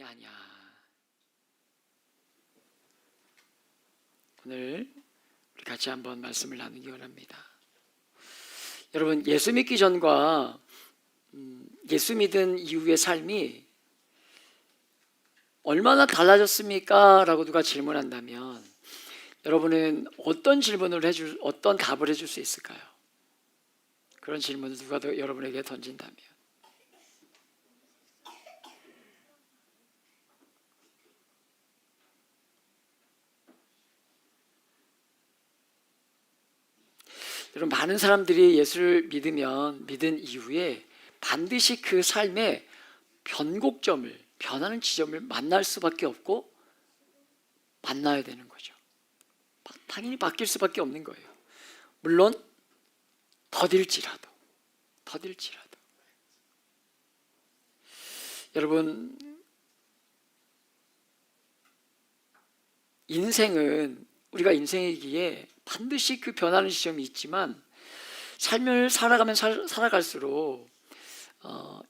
아니야. 오늘 우리 같이 한번 말씀을 나누기 원합니다. 여러분, 예수 믿기 전과 예수 믿은 이후의 삶이 얼마나 달라졌습니까? 라고 누가 질문한다면 여러분은 어떤 답을 해줄 수 있을까요? 그런 질문을 누가 여러분에게 던진다면 여러분, 많은 사람들이 예수를 믿은 이후에 반드시 그 삶의 변하는 지점을 만날 수밖에 없고 만나야 되는 거죠. 당연히 바뀔 수밖에 없는 거예요. 물론 더딜지라도 여러분, 우리가 인생이기에 반드시 그 변하는 지점이 있지만 삶을 살아가면 살아갈수록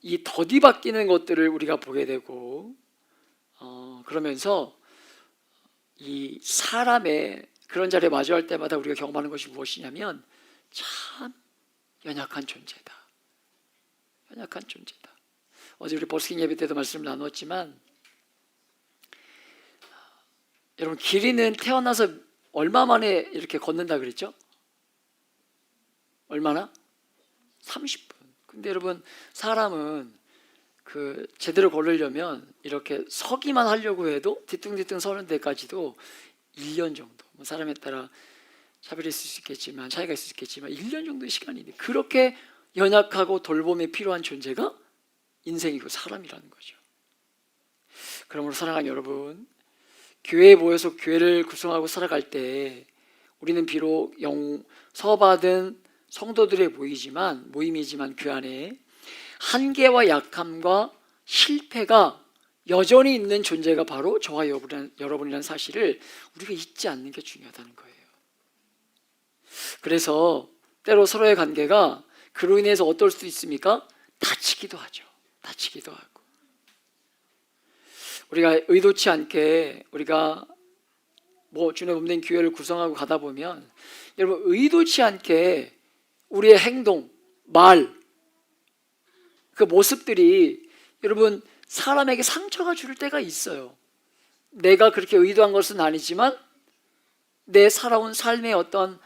이 더디 바뀌는 것들을 우리가 보게 되고 그러면서 이 사람의 그런 자리에 마주할 때마다 우리가 경험하는 것이 무엇이냐면 참 연약한 존재다. 어제 우리 버스킹 예배 때도 말씀을 나눴지만 여러분, 길이는 태어나서 얼마 만에 이렇게 걷는다 그랬죠? 얼마나? 30분. 근데 여러분, 사람은 제대로 걸으려면 이렇게 서기만 하려고 해도 뒤뚱뒤뚱 서는 데까지도 1년 정도, 사람에 따라 차이가 있을 수 있겠지만 1년 정도의 시간인데, 그렇게 연약하고 돌봄이 필요한 존재가 인생이고 사람이라는 거죠. 그러므로 사랑하는 여러분, 교회에 모여서 교회를 구성하고 살아갈 때 우리는 비록 용서받은 성도들의 모임이지만 그 안에 한계와 약함과 실패가 여전히 있는 존재가 바로 저와 여러분이라는 사실을 우리가 잊지 않는 게 중요하다는 거예요. 그래서 때로 서로의 관계가 그로 인해서 어떨 수도 있습니까? 다치기도 하고 우리가 의도치 않게 우리가 주님의 몸된 교회를 구성하고 가다 보면 여러분, 의도치 않게 우리의 행동, 말, 그 모습들이 여러분 사람에게 상처가 줄 때가 있어요. 내가 그렇게 의도한 것은 아니지만 내 살아온 삶의 어떤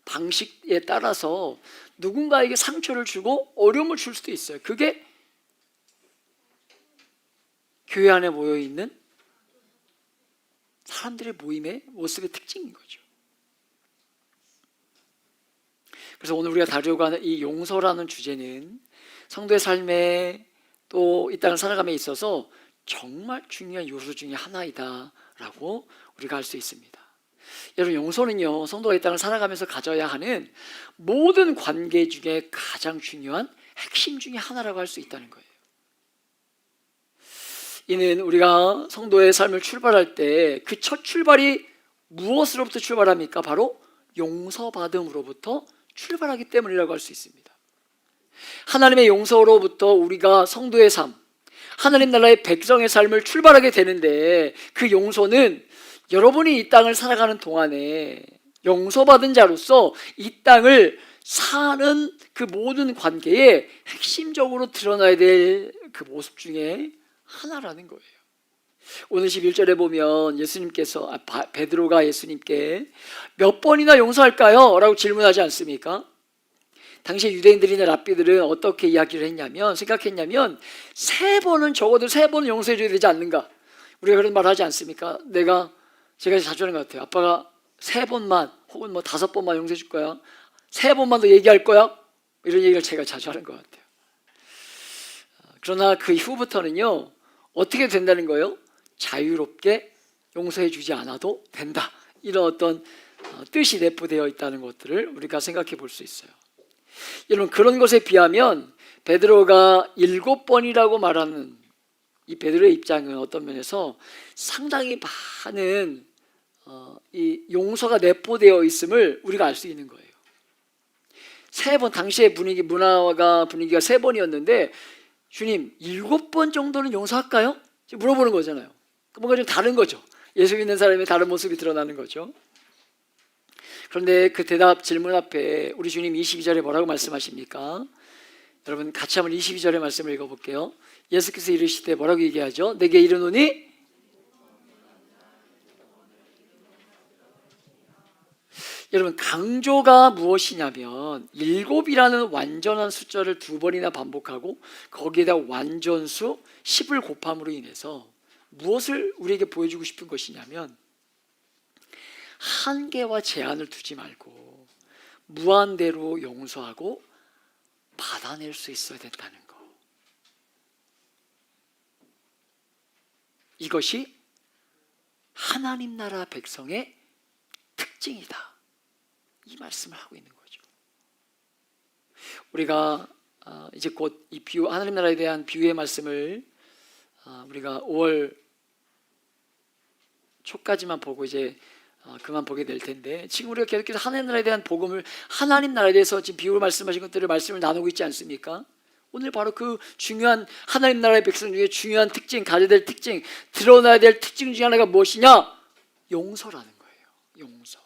방식에 따라서 누군가에게 상처를 주고 어려움을 줄 수도 있어요. 그게 교회 안에 모여있는 사람들의 모임의 모습의 특징인 거죠. 그래서 오늘 우리가 다루려고 하는 이 용서라는 주제는 성도의 삶에 또 이 땅을 살아감에 있어서 정말 중요한 요소 중에 하나이다 라고 우리가 할 수 있습니다. 여러분, 용서는요, 성도가 이 땅을 살아가면서 가져야 하는 모든 관계 중에 가장 중요한 핵심 중에 하나라고 할 수 있다는 거예요. 이는 우리가 성도의 삶을 출발할 때 그 첫 출발이 무엇으로부터 출발합니까? 바로 용서받음으로부터 출발하기 때문이라고 할 수 있습니다. 하나님의 용서로부터 우리가 성도의 삶, 하나님 나라의 백성의 삶을 출발하게 되는데, 그 용서는 여러분이 이 땅을 살아가는 동안에 용서받은 자로서 이 땅을 사는 그 모든 관계에 핵심적으로 드러나야 될 그 모습 중에 하나라는 거예요. 오늘 11절에 보면 베드로가 예수님께 몇 번이나 용서할까요? 라고 질문하지 않습니까? 당시 유대인들이나 랍비들은 어떻게 생각했냐면 3번은 적어도 3번은 용서해 줘야 되지 않는가? 우리가 그런 말 하지 않습니까? 제가 자주 하는 것 같아요. 아빠가 3번만 혹은 5번만 용서해 줄 거야, 3번만 더 얘기할 거야, 이런 얘기를 제가 자주 하는 것 같아요. 그러나 그 이후부터는요, 어떻게 된다는 거예요? 자유롭게 용서해 주지 않아도 된다, 이런 어떤 뜻이 내포되어 있다는 것들을 우리가 생각해 볼 수 있어요. 여러분, 그런 것에 비하면 베드로가 7번이라고 말하는 이 베드로의 입장은 어떤 면에서 상당히 많은 이 용서가 내포되어 있음을 우리가 알 수 있는 거예요. 3번, 당시의 분위기가 3번이었는데 주님 7번 정도는 용서할까요? 지금 물어보는 거잖아요. 뭔가 좀 다른 거죠. 예수 믿는 사람의 다른 모습이 드러나는 거죠. 그런데 그 대답 질문 앞에 우리 주님 22절에 뭐라고 말씀하십니까? 여러분 같이 한번 22절의 말씀을 읽어볼게요. 예수께서 이르시되 뭐라고 얘기하죠? 내게 이르노니 여러분 강조가 무엇이냐면 7이라는 완전한 숫자를 2번이나 반복하고 거기에다 완전수 10을 곱함으로 인해서 무엇을 우리에게 보여주고 싶은 것이냐면 한계와 제한을 두지 말고 무한대로 용서하고 받아낼 수 있어야 된다는 거. 이것이 하나님 나라 백성의 특징이다. 이 말씀을 하고 있는 거죠. 우리가 이제 곧 이 비유, 하나님 나라에 대한 비유의 말씀을 우리가 5월 초까지만 보고 이제 그만 보게 될 텐데, 지금 우리가 계속해서 하나님 나라에 대한 복음을, 하나님 나라에 대해서 지금 비유를 말씀하신 것들을 말씀을 나누고 있지 않습니까? 오늘 바로 그 중요한 하나님 나라의 백성 중에 중요한 특징, 가져야 될 특징, 드러나야 될 특징 중에 하나가 무엇이냐? 용서라는 거예요. 용서.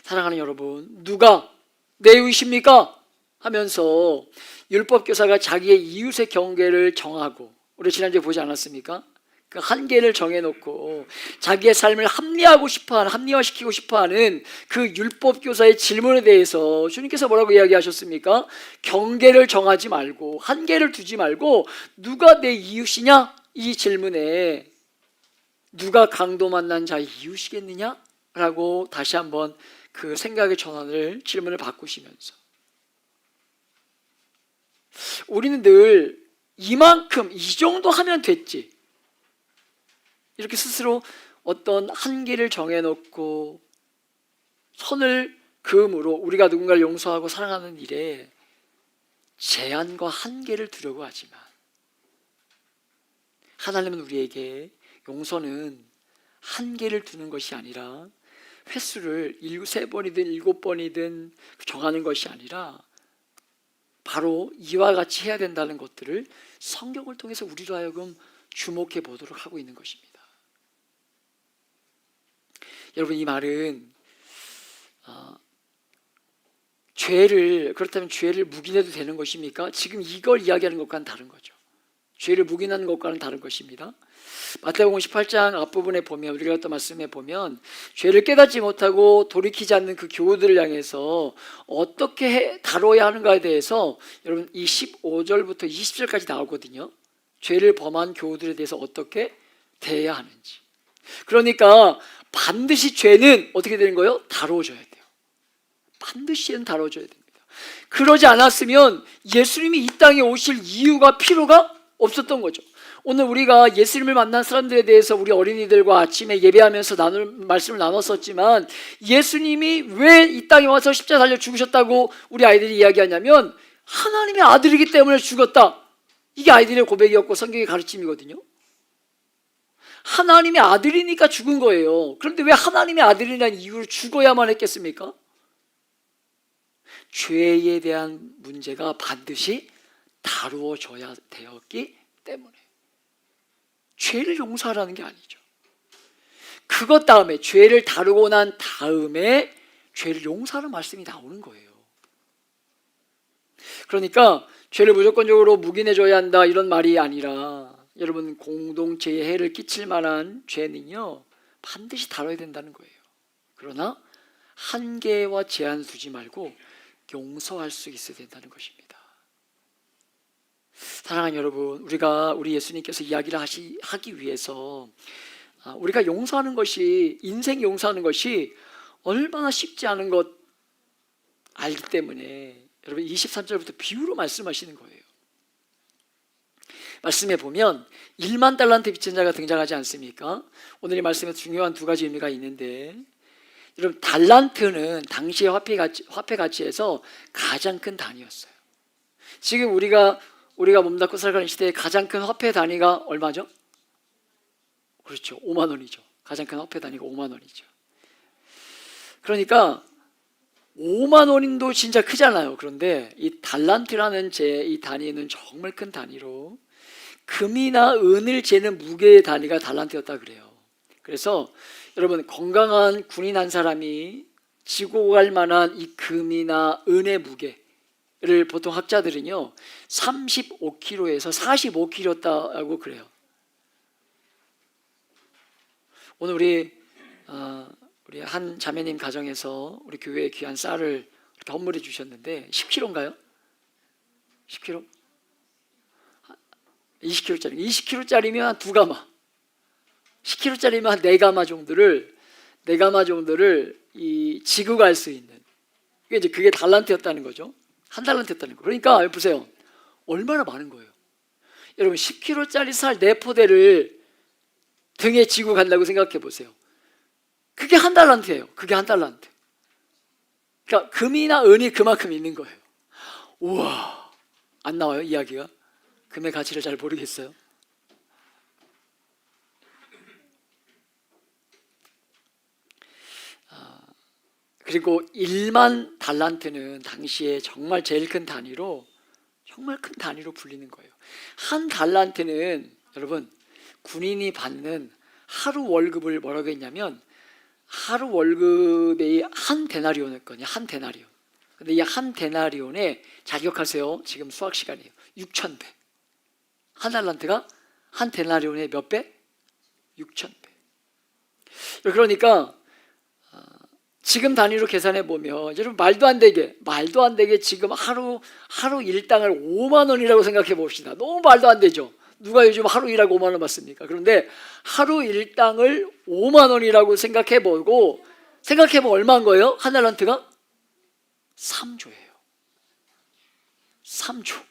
사랑하는 여러분, 누가 내 이웃입니까? 하면서 율법교사가 자기의 이웃의 경계를 정하고, 우리 지난주에 보지 않았습니까? 그 한계를 정해놓고 자기의 삶을 합리화시키고 싶어하는 그 율법교사의 질문에 대해서 주님께서 뭐라고 이야기하셨습니까? 경계를 정하지 말고 한계를 두지 말고 누가 내 이웃이냐? 이 질문에 누가 강도 만난 자의 이웃이겠느냐? 라고 다시 한번 그 생각의 전환을, 질문을 바꾸시면서 우리는 늘 이만큼, 이 정도 하면 됐지, 이렇게 스스로 어떤 한계를 정해놓고 선을 그음으로 우리가 누군가를 용서하고 사랑하는 일에 제한과 한계를 두려고 하지만, 하나님은 우리에게 용서는 한계를 두는 것이 아니라 횟수를 3번이든 7번이든 정하는 것이 아니라 바로 이와 같이 해야 된다는 것들을 성경을 통해서 우리로 하여금 주목해 보도록 하고 있는 것입니다. 여러분, 이 말은 그렇다면 죄를 묵인해도 되는 것입니까? 지금 이걸 이야기하는 것과는 다른 거죠. 죄를 묵인하는 것과는 다른 것입니다. 마태복음 18장 앞부분에 보면, 우리가 또 말씀해 보면 죄를 깨닫지 못하고 돌이키지 않는 그 교우들을 향해서 어떻게 다뤄야 하는가에 대해서 여러분 이 15절부터 20절까지 나오거든요. 죄를 범한 교우들에 대해서 어떻게 대해야 하는지. 그러니까 반드시 죄는 어떻게 되는 거예요? 다뤄줘야 돼요. 반드시 죄는 다뤄줘야 됩니다. 그러지 않았으면 예수님이 이 땅에 오실 이유가, 필요가 없었던 거죠. 오늘 우리가 예수님을 만난 사람들에 대해서 우리 어린이들과 아침에 예배하면서 말씀을 나눴었지만, 예수님이 왜 이 땅에 와서 십자가 달려 죽으셨다고 우리 아이들이 이야기하냐면 하나님의 아들이기 때문에 죽었다. 이게 아이들의 고백이었고 성경의 가르침이거든요. 하나님의 아들이니까 죽은 거예요. 그런데 왜 하나님의 아들이라는 이유로 죽어야만 했겠습니까? 죄에 대한 문제가 반드시 다루어져야 되었기 때문에. 죄를 용서하라는 게 아니죠. 그것 다음에, 죄를 다루고 난 다음에 죄를 용서하는 말씀이 나오는 거예요. 그러니까 죄를 무조건적으로 묵인해줘야 한다, 이런 말이 아니라, 여러분, 공동체에 해를 끼칠 만한 죄는요 반드시 다뤄야 된다는 거예요. 그러나 한계와 제한 두지 말고 용서할 수 있어야 된다는 것입니다. 사랑하는 여러분, 우리 예수님께서 이야기를 하기 위해서 우리가 용서하는 것이, 인생 용서하는 것이 얼마나 쉽지 않은 것 알기 때문에 여러분 23절부터 비유로 말씀하시는 거예요. 말씀에 보면 1만 달란트 빚진 자가 등장하지 않습니까? 오늘 이 말씀에 중요한 2가지 의미가 있는데, 여러분, 달란트는 당시의 화폐 가치에서 가장 큰 단위였어요. 지금 우리가 몸담고 살아가는 시대에 가장 큰 화폐 단위가 얼마죠? 그렇죠, 5만 원이죠. 가장 큰 화폐 단위가 5만 원이죠. 그러니까 5만 원도 진짜 크잖아요. 그런데 이 달란트라는 이 단위는 정말 큰 단위로, 금이나 은을 재는 무게의 단위가 달란트였다 그래요. 그래서 여러분, 건강한 군인 한 사람이 지고 갈 만한 이 금이나 은의 무게를 보통 학자들은요 35kg에서 45kg였다고 그래요. 오늘 우리 한 자매님 가정에서 우리 교회에 귀한 쌀을 이렇게 선물해 주셨는데 10kg인가요? 10kg? 20kg짜리. 20kg짜리면 한 2가마, 10kg짜리면 한 4가마 정도를 이 지고 갈 수 있는, 그게 달란트였다는 거죠. 한 달란트였다는 거. 그러니까 보세요, 얼마나 많은 거예요. 여러분, 10kg짜리 쌀 4포대를 등에 지고 간다고 생각해 보세요. 그게 한 달란트예요. 그게 한 달란트. 그러니까 금이나 은이 그만큼 있는 거예요. 우와, 안 나와요 이야기가? 금의 가치를 잘 모르겠어요. 그리고 1만 달란트는 당시에 정말 제일 큰 단위로, 정말 큰 단위로 불리는 거예요. 한 달란트는 여러분, 군인이 받는 하루 월급을 뭐라고 했냐면, 하루 월급의 한 데나리온이었거든요. 한 데나리온. 근데 이 한 데나리온에, 자격하세요, 지금 수학 시간이에요, 6,000배. 한 달란트가 한 데나리온의 몇 배? 6,000배. 그러니까 지금 단위로 계산해 보면 여러분, 말도 안 되게 지금 하루 일당을 5만 원이라고 생각해 봅시다. 너무 말도 안 되죠. 누가 요즘 하루 일하고 5만 원 받습니까? 그런데 하루 일당을 5만 원이라고 생각해 보면 얼마인 거예요? 한 달란트가 3조예요. 3조.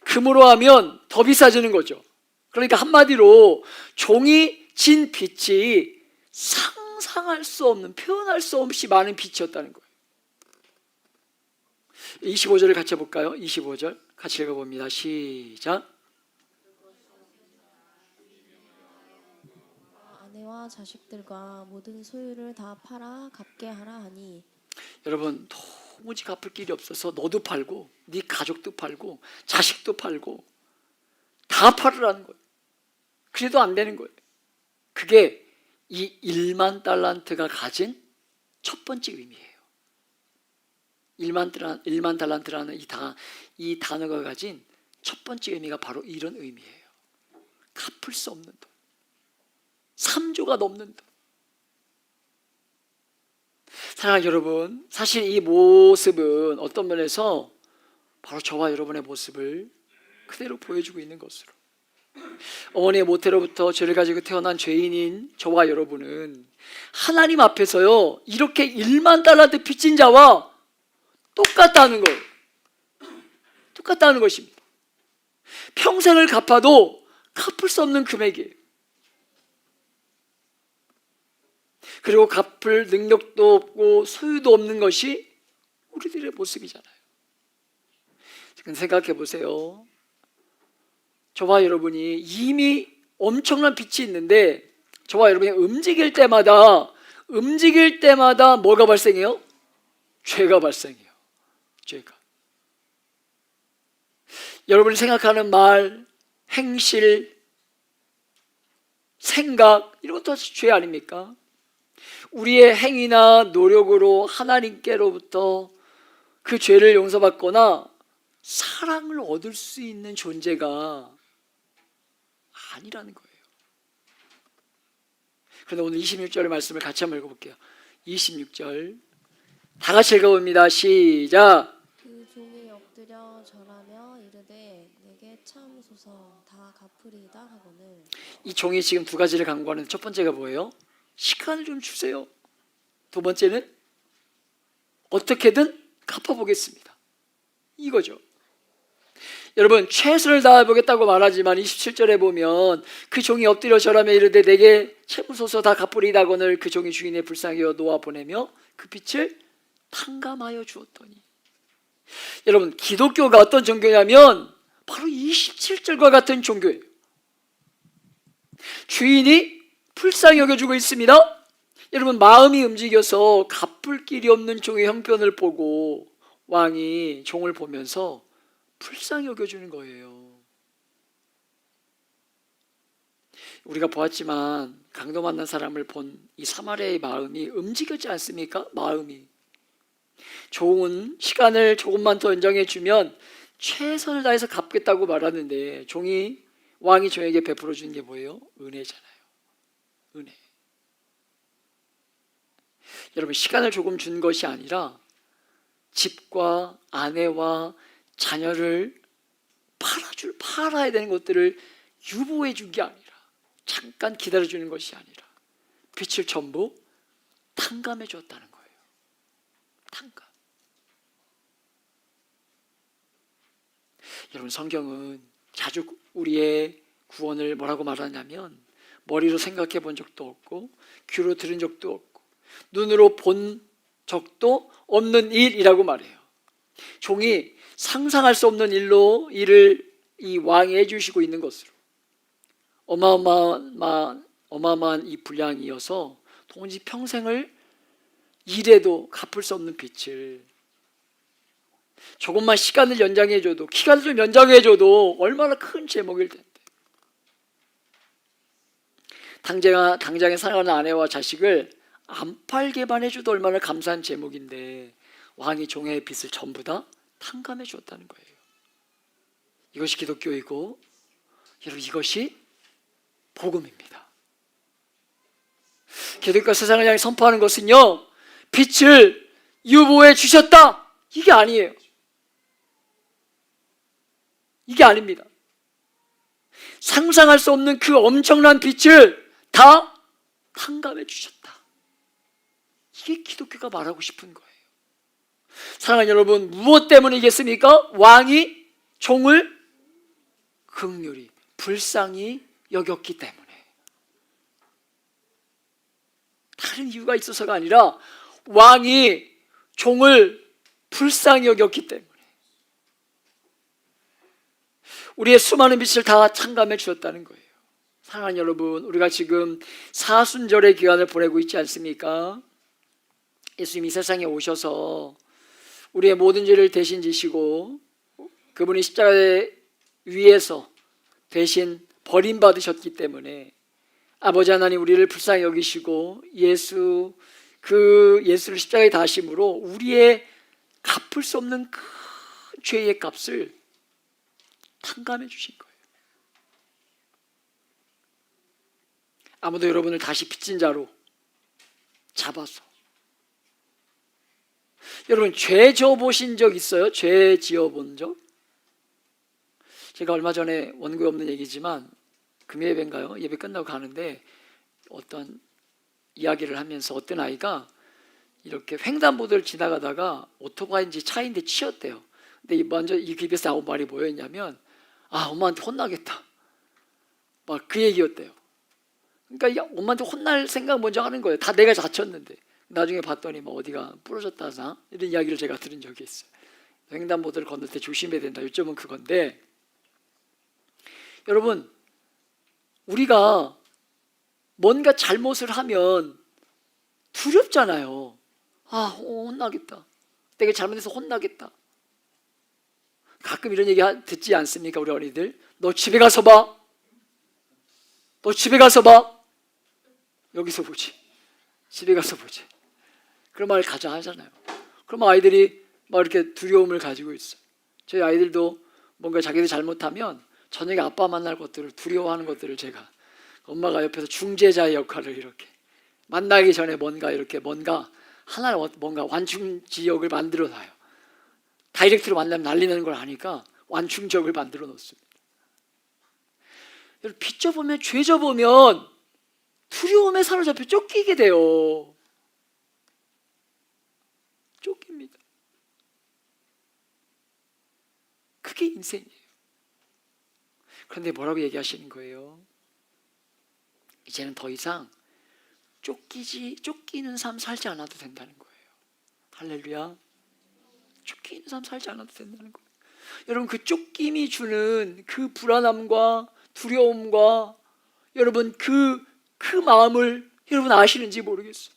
금으로 하면 더 비싸지는 거죠. 그러니까 한마디로 종이 진 빛이 상상할 수 없는, 표현할 수 없이 많은 빛이었다는 거예요. 25절을 같이 해볼까요? 25절 같이 읽어봅니다. 시작. 아내와 자식들과 모든 소유를 다 팔아 갚게 하라 하니. 여러분, 도무지 갚을 길이 없어서 너도 팔고 네 가족도 팔고 자식도 팔고 다 팔으라는 거예요. 그래도 안 되는 거예요. 그게 이 1만 달란트가 가진 첫 번째 의미예요. 1만 달란트라는 이 단어가 가진 첫 번째 의미가 바로 이런 의미예요. 갚을 수 없는 돈, 3조가 넘는 돈. 사랑하는 여러분, 사실 이 모습은 어떤 면에서 바로 저와 여러분의 모습을 그대로 보여주고 있는 것으로, 어머니의 모태로부터 죄를 가지고 태어난 죄인인 저와 여러분은 하나님 앞에서요 이렇게 1만 달란트 빚진 자와 똑같다는 거예요. 똑같다는 것입니다. 평생을 갚아도 갚을 수 없는 금액이에요. 그리고 갚을 능력도 없고 소유도 없는 것이 우리들의 모습이잖아요. 지금 생각해 보세요. 저와 여러분이 이미 엄청난 빚이 있는데, 저와 여러분이 움직일 때마다 뭐가 발생해요? 죄가 발생해요. 죄가. 여러분이 생각하는 말, 행실, 생각, 이런 것도 죄 아닙니까? 우리의 행위나 노력으로 하나님께로부터 그 죄를 용서받거나 사랑을 얻을 수 있는 존재가 아니라는 거예요. 그런데 오늘 26절의 말씀을 같이 한번 읽어볼게요. 26절 다 같이 읽어봅니다. 시작. 그 종이 엎드려 절하며 이르되 내게 참소서 다 갚으리이다 하거늘. 이 종이 지금 두 가지를 강구하는, 첫 번째가 뭐예요? 시간을 좀 주세요. 두 번째는 어떻게든 갚아보겠습니다, 이거죠. 여러분, 최선을 다해보겠다고 말하지만 27절에 보면 그 종이 엎드려 절하며 이르되 내게 채무소서 다 갚으리이다거늘 그 종이 주인의 불쌍히 여겨 놓아 보내며 그 빛을 탕감하여 주었더니. 여러분, 기독교가 어떤 종교냐면 바로 27절과 같은 종교예요. 주인이 불쌍히 여겨주고 있습니다. 여러분, 마음이 움직여서 갚을 길이 없는 종의 형편을 보고 왕이 종을 보면서 불쌍히 여겨주는 거예요. 우리가 보았지만 강도 만난 사람을 본 이 사마리아의 마음이 움직였지 않습니까? 마음이 좋은 시간을 조금만 더 연장해 주면 최선을 다해서 갚겠다고 말하는데 왕이 종에게 베풀어 주는 게 뭐예요? 은혜잖아요. 은혜. 여러분, 시간을 조금 준 것이 아니라 집과 아내와 자녀를 팔아야 되는 것들을 유보해 준 게 아니라, 잠깐 기다려 주는 것이 아니라 빛을 전부 탕감해 줬다는 거예요. 탕감. 여러분, 성경은 자주 우리의 구원을 뭐라고 말하냐면 머리로 생각해 본 적도 없고 귀로 들은 적도 없고 눈으로 본 적도 없는 일이라고 말해요. 종이 상상할 수 없는 일을 이 왕이 해주시고 있는 것으로 어마어마한 이 분량이어서 도무지 평생을 일해도 갚을 수 없는 빚을 조금만 시간을 연장해줘도, 기간을 좀 연장해줘도 얼마나 큰 제목일 텐데, 당장에 사랑하는 아내와 자식을 안 팔게만 해줘도 얼마나 감사한 제목인데 왕이 종의 빚을 전부 다 탕감해 주었다는 거예요. 이것이 기독교이고, 여러분, 이것이 복음입니다. 기독교가 세상을 향해 선포하는 것은요, 빛을 유보해 주셨다, 이게 아니에요. 이게 아닙니다. 상상할 수 없는 그 엄청난 빛을 다 탕감해 주셨다. 이게 기독교가 말하고 싶은 거예요. 사랑하는 여러분, 무엇 때문이겠습니까? 왕이 종을 긍휼히, 불쌍히 여겼기 때문에. 다른 이유가 있어서가 아니라 왕이 종을 불쌍히 여겼기 때문에 우리의 수많은 빛을 다 탕감해 주었다는 거예요. 사랑하는 여러분, 우리가 지금 사순절의 기간을 보내고 있지 않습니까? 예수님이 세상에 오셔서 우리의 모든 죄를 대신 지시고 그분이 십자가 위에서 대신 버림받으셨기 때문에 아버지 하나님 우리를 불쌍히 여기시고 예수를 십자가에 다심으로 우리의 갚을 수 없는 큰 죄의 값을 탕감해 주신 거예요. 아무도 여러분을 다시 빚진 자로 잡아서, 여러분, 죄 지어보신 적 있어요? 죄 지어본 적? 제가 얼마 전에 원고에 없는 얘기지만 금요예배인가요? 예배 끝나고 가는데 어떤 이야기를 하면서 어떤 아이가 이렇게 횡단보도를 지나가다가 오토바이인지 차인데 치였대요. 근데 먼저 이 입에서 나온 말이 뭐였냐면, 엄마한테 혼나겠다, 막 그 얘기였대요. 그러니까 엄마한테 혼날 생각 먼저 하는 거예요. 다 내가 다쳤는데. 나중에 봤더니 어디가 부러졌다나 이런 이야기를 제가 들은 적이 있어요. 횡단보도를 건널 때 조심해야 된다. 요점은 그건데, 여러분, 우리가 뭔가 잘못을 하면 두렵잖아요. 혼나겠다, 내가 잘못해서 혼나겠다. 가끔 이런 얘기 듣지 않습니까? 우리 어린이들, 너 집에 가서 봐, 너 집에 가서 봐, 여기서 보지, 집에 가서 보지, 그런 말을 가자 하잖아요. 그러면 아이들이 막 이렇게 두려움을 가지고 있어요. 저희 아이들도 뭔가 자기들이 잘못하면 저녁에 아빠 만날 것들을 두려워하는 것들을 제가, 엄마가 옆에서 중재자의 역할을 이렇게 만나기 전에 뭔가 하나 뭔가 완충 지역을 만들어 놔요. 다이렉트로 만나면 난리 나는 걸 아니까 완충 지역을 만들어 놓습니다. 여러분, 빚 져보면, 죄 져보면 두려움에 사로잡혀 쫓기게 돼요. 쫓깁니다. 그게 인생이에요. 그런데 뭐라고 얘기하시는 거예요? 이제는 더 이상 쫓기는 삶 살지 않아도 된다는 거예요. 할렐루야. 쫓기는 삶 살지 않아도 된다는 거예요. 여러분, 그 쫓김이 주는 그 불안함과 두려움과 여러분 그 마음을 여러분 아시는지 모르겠어요.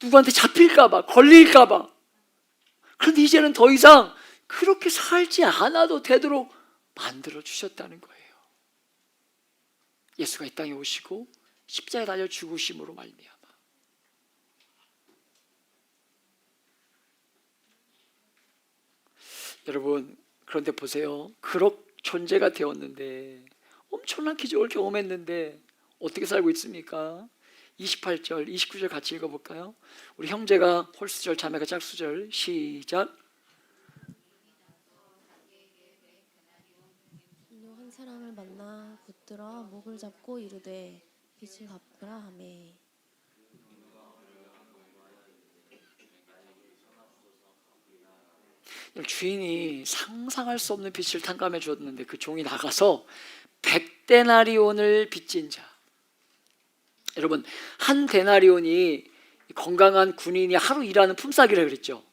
누구한테 잡힐까봐, 걸릴까봐, 그런데 이제는 더 이상 그렇게 살지 않아도 되도록 만들어 주셨다는 거예요. 예수가 이 땅에 오시고 십자가에 달려 죽으심으로 말미암아. 여러분, 그런데 보세요. 그렇게 존재가 되었는데, 엄청난 기적을 경험했는데 어떻게 살고 있습니까? 28절, 29절 같이 읽어볼까요? 우리 형제가 홀수절, 자매가 짝수절, 시작. 한 사람을 만나 붙들어 목을 잡고 이르되 빚을 갚으라 하매. 주인이 상상할 수 없는 빚을 탕감해 주었는데 그 종이 나가서 100데나리온을 빚진 자. 여러분, 한 데나리온이 건강한 군인이 하루 일하는 품삯이라고 그랬죠.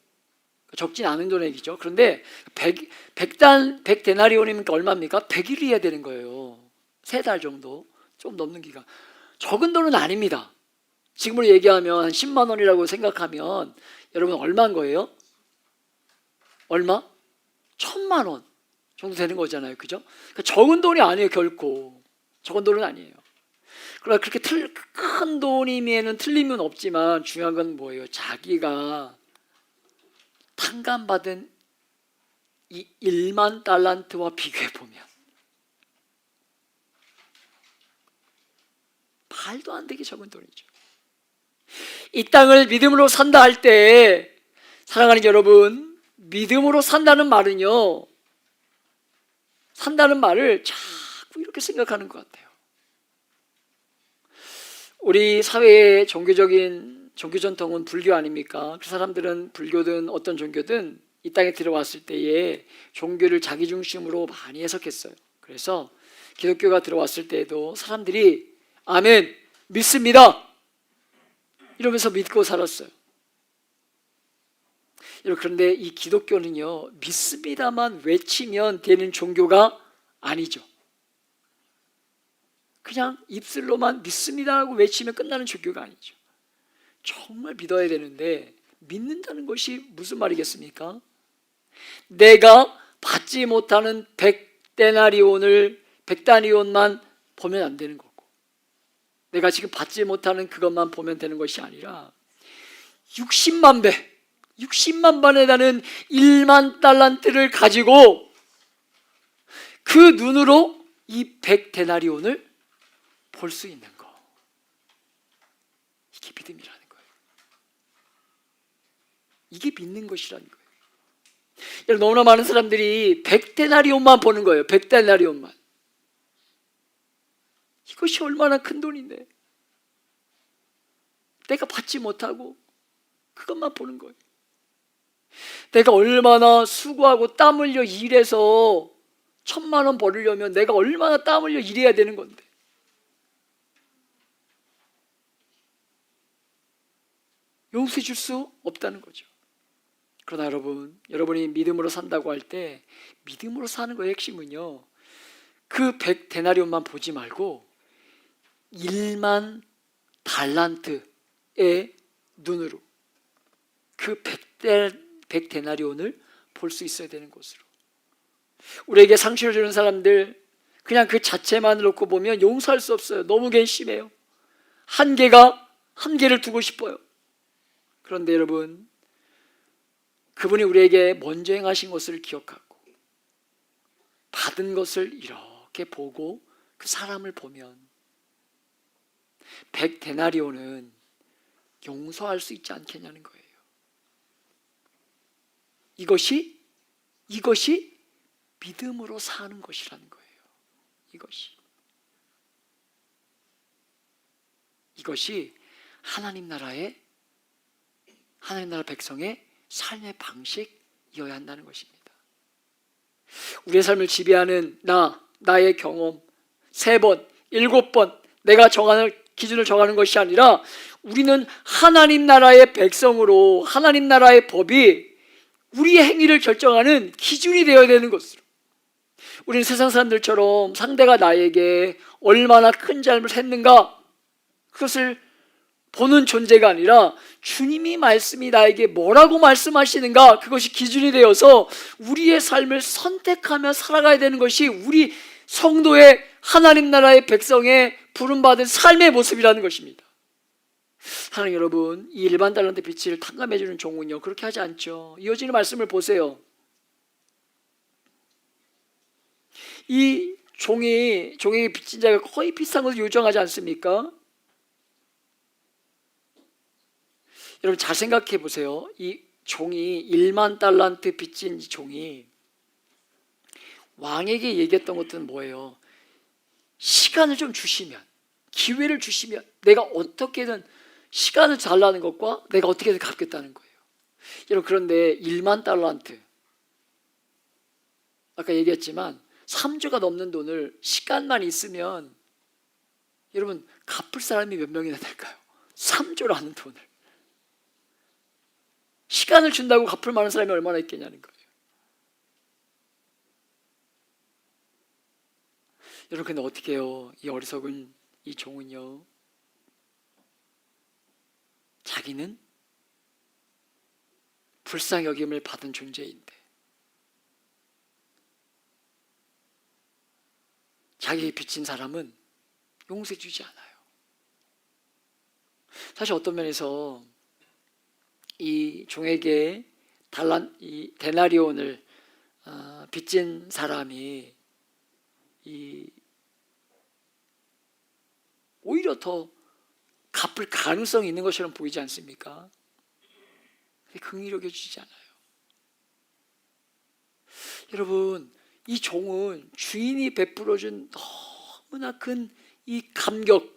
적진 않은 돈액이죠. 그런데 100데나리온이면 얼마입니까? 100일을 해야 되는 거예요. 3달 정도, 좀 넘는 기간. 적은 돈은 아닙니다. 지금으로 얘기하면 한 10만 원이라고 생각하면 여러분 얼마인 거예요? 얼마? 1000만 원 정도 되는 거잖아요. 그죠? 그러니까 적은 돈이 아니에요. 결코 적은 돈은 아니에요. 그러나 그렇게 큰 돈이면은 틀림은 없지만 중요한 건 뭐예요? 자기가 탕감받은 이 1만 달란트와 비교해 보면 말도 안 되게 적은 돈이죠. 이 땅을 믿음으로 산다 할 때, 사랑하는 여러분, 믿음으로 산다는 말은요, 산다는 말을 자꾸 이렇게 생각하는 것 같아요. 우리 사회의 종교적인 종교 전통은 불교 아닙니까? 그 사람들은 불교든 어떤 종교든 이 땅에 들어왔을 때에 종교를 자기 중심으로 많이 해석했어요. 그래서 기독교가 들어왔을 때에도 사람들이 아멘, 믿습니다 이러면서 믿고 살았어요. 그런데 이 기독교는요, 믿습니다만 외치면 되는 종교가 아니죠. 그냥 입술로만 믿습니다 하고 외치면 끝나는 종교가 아니죠. 정말 믿어야 되는데, 믿는다는 것이 무슨 말이겠습니까? 내가 받지 못하는 100데나리온만 보면 안 되는 거고, 내가 지금 받지 못하는 그것만 보면 되는 것이 아니라 60만 배, 60만 번에 달하는 1만 달란트를 가지고 그 눈으로 이 100데나리온을 볼 수 있는 거. 이게 믿음이라는 거예요. 이게 믿는 것이라는 거예요. 여러분, 너무나 많은 사람들이 100데나리온만 보는 거예요. 100데나리온만. 이것이 얼마나 큰 돈인데 내가 받지 못하고 그것만 보는 거예요. 내가 얼마나 수고하고 땀 흘려 일해서 1000만 원 벌으려면 내가 얼마나 땀 흘려 일해야 되는 건데, 용서해 줄 수 없다는 거죠. 그러나 여러분이 믿음으로 산다고 할 때, 믿음으로 사는 거의 핵심은요, 그 100데나리온만 보지 말고 1만 달란트의 눈으로 그 100데나리온을 볼 수 있어야 되는 것으로. 우리에게 상처를 주는 사람들, 그냥 그 자체만 놓고 보면 용서할 수 없어요. 너무 괘씸해요. 한계를 두고 싶어요. 그런데 여러분, 그분이 우리에게 먼저 행하신 것을 기억하고 받은 것을 이렇게 보고 그 사람을 보면 100데나리온은 용서할 수 있지 않겠냐는 거예요. 이것이 믿음으로 사는 것이라는 거예요. 이것이 하나님 나라 백성의 삶의 방식이어야 한다는 것입니다. 우리의 삶을 지배하는 나의 경험 3번, 7번 내가 기준을 정하는 것이 아니라, 우리는 하나님 나라의 백성으로 하나님 나라의 법이 우리의 행위를 결정하는 기준이 되어야 되는 것으로. 우리는 세상 사람들처럼 상대가 나에게 얼마나 큰 잘못을 했는가, 그것을 보는 존재가 아니라 주님이 말씀이 나에게 뭐라고 말씀하시는가, 그것이 기준이 되어서 우리의 삶을 선택하며 살아가야 되는 것이 우리 성도의, 하나님 나라의 백성의 부름받은 삶의 모습이라는 것입니다. 사랑하는 여러분, 이 일반 달란트 빚을 탕감해 주는 종은요 그렇게 하지 않죠. 이어지는 말씀을 보세요. 이 종에게 빚진 자가 거의 비슷한 것을 요청하지 않습니까? 여러분 잘 생각해 보세요. 이 종이 1만 달란트 빚진 이 종이 왕에게 얘기했던 것들은 뭐예요? 시간을 좀 주시면, 기회를 주시면 내가 어떻게든 시간을 달라는 것과 내가 어떻게든 갚겠다는 거예요. 여러분 그런데 1만 달란트, 아까 얘기했지만 3조가 넘는 돈을 시간만 있으면 여러분 갚을 사람이 몇 명이나 될까요? 3조라는 돈을 시간을 준다고 갚을 만한 사람이 얼마나 있겠냐는 거예요. 여러분 근데 어떻게 해요? 이 어리석은 이 종은요, 자기는 불쌍히 여김을 받은 존재인데 자기에게 빚진 사람은 용서해 주지 않아요. 사실 어떤 면에서 이 종에게 이 데나리온을 빚진 사람이 오히려 더 갚을 가능성이 있는 것처럼 보이지 않습니까? 긍휼히 여겨주지 않아요. 여러분 이 종은 주인이 베풀어준 너무나 큰 이 감격,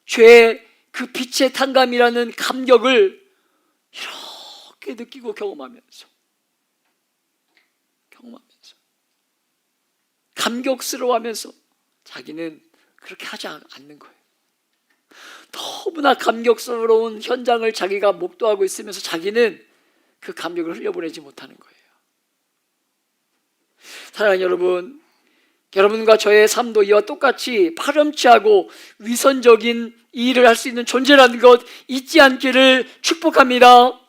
죄의 그 빛의 탕감이라는 감격을 이렇게 느끼고 경험하면서 감격스러워하면서 자기는 그렇게 하지 않는 거예요. 너무나 감격스러운 현장을 자기가 목도하고 있으면서 자기는 그 감격을 흘려보내지 못하는 거예요. 사랑하는 여러분, 여러분과 저의 삶도 이와 똑같이 파렴치하고 위선적인 일을 할 수 있는 존재라는 것 잊지 않기를 축복합니다.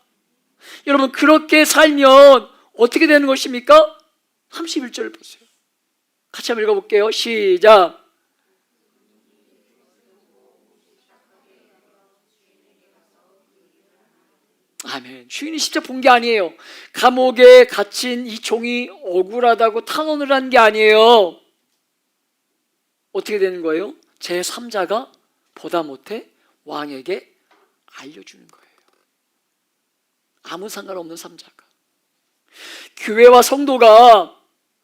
여러분 그렇게 살면 어떻게 되는 것입니까? 31절 보세요. 같이 한번 읽어볼게요. 시작. 아멘. 주인이 직접 본 게 아니에요. 감옥에 갇힌 이 종이 억울하다고 탄원을 한 게 아니에요. 어떻게 되는 거예요? 제3자가 보다 못해 왕에게 알려주는 거예요. 아무 상관없는 3자가. 교회와 성도가,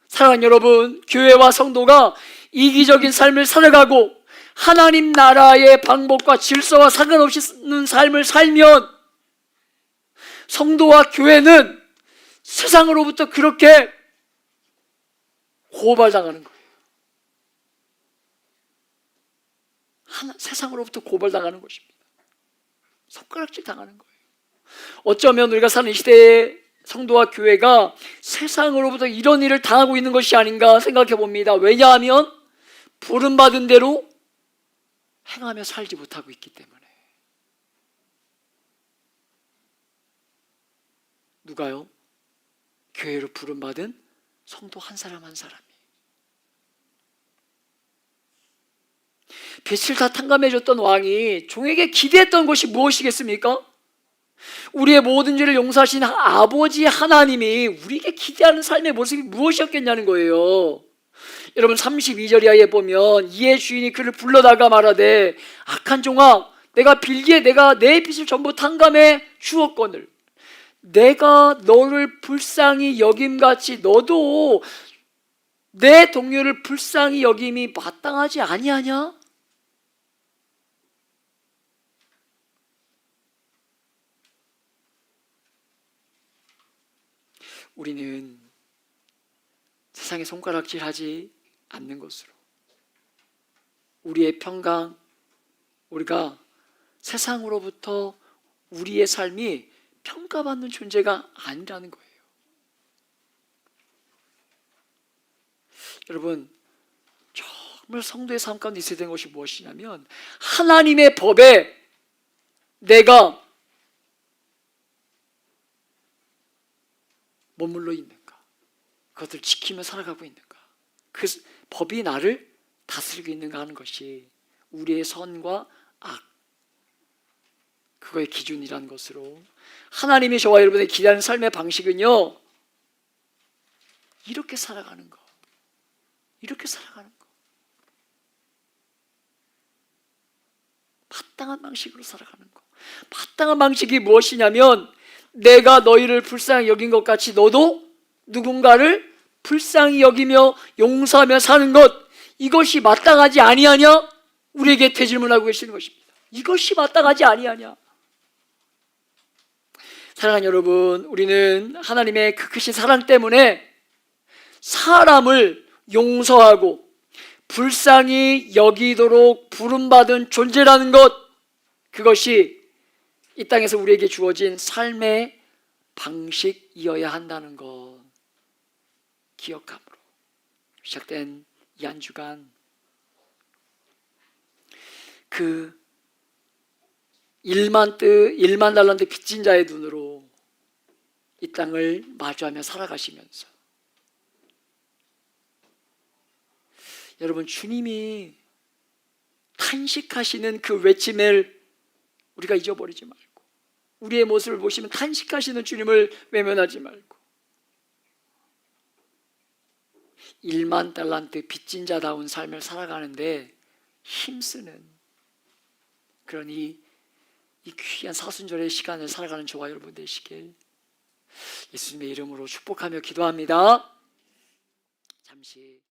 사랑하는 여러분, 교회와 성도가 이기적인 삶을 살아가고 하나님 나라의 방법과 질서와 상관없는 삶을 살면 성도와 교회는 세상으로부터 그렇게 고발당하는 거예요. 세상으로부터 고발당하는 것입니다. 손가락질 당하는 거예요. 어쩌면 우리가 사는 이 시대의 성도와 교회가 세상으로부터 이런 일을 당하고 있는 것이 아닌가 생각해 봅니다. 왜냐하면 부름받은 대로 행하며 살지 못하고 있기 때문에. 누가요? 교회로 부름받은 성도 한 사람 한 사람이. 빚을 다 탕감해줬던 왕이 종에게 기대했던 것이 무엇이겠습니까? 우리의 모든 죄를 용서하신 아버지 하나님이 우리에게 기대하는 삶의 모습이 무엇이었겠냐는 거예요. 여러분 32절 이하에 보면 이에 주인이 그를 불러다가 말하되 악한 종아, 내가 빌기에 내가 내 빚을 전부 탕감해 주었거늘 내가 너를 불쌍히 여김같이 너도 내 동료를 불쌍히 여김이 마땅하지 아니하냐? 우리는 세상에 손가락질하지 않는 것으로 우리의 평강, 우리가 세상으로부터 우리의 삶이 평가받는 존재가 아니라는 거예요. 여러분 정말 성도의 삶 가운데 있어야 되는 것이 무엇이냐면 하나님의 법에 내가 머물러 있는가? 그것을 지키며 살아가고 있는가? 그 법이 나를 다스리고 있는가 하는 것이 우리의 선과 악, 그거의 기준이라는 것으로 하나님이 저와 여러분의 기대하는 삶의 방식은요, 이렇게 살아가는 거, 이렇게 살아가는 거, 마땅한 방식으로 살아가는 거. 마땅한 방식이 무엇이냐면, 내가 너희를 불쌍히 여긴 것 같이 너도 누군가를 불쌍히 여기며 용서하며 사는 것, 이것이 마땅하지 아니하냐? 우리에게 되질문하고 계시는 것입니다. 이것이 마땅하지 아니하냐? 사랑하는 여러분, 우리는 하나님의 그 크신 사랑 때문에 사람을 용서하고 불쌍히 여기도록 부름받은 존재라는 것, 그것이 이 땅에서 우리에게 주어진 삶의 방식이어야 한다는 것 기억함으로 시작된 이 한 주간, 그 1만 달란트 빚진 자의 눈으로 이 땅을 마주하며 살아가시면서, 여러분, 주님이 탄식하시는 그 외침을 우리가 잊어버리지 말고, 우리의 모습을 보시면 탄식하시는 주님을 외면하지 말고, 1만 달란트 빚진 자다운 삶을 살아가는데 힘쓰는 그런 이 귀한 사순절의 시간을 살아가는 저와 여러분 되시길 예수님의 이름으로 축복하며 기도합니다. 잠시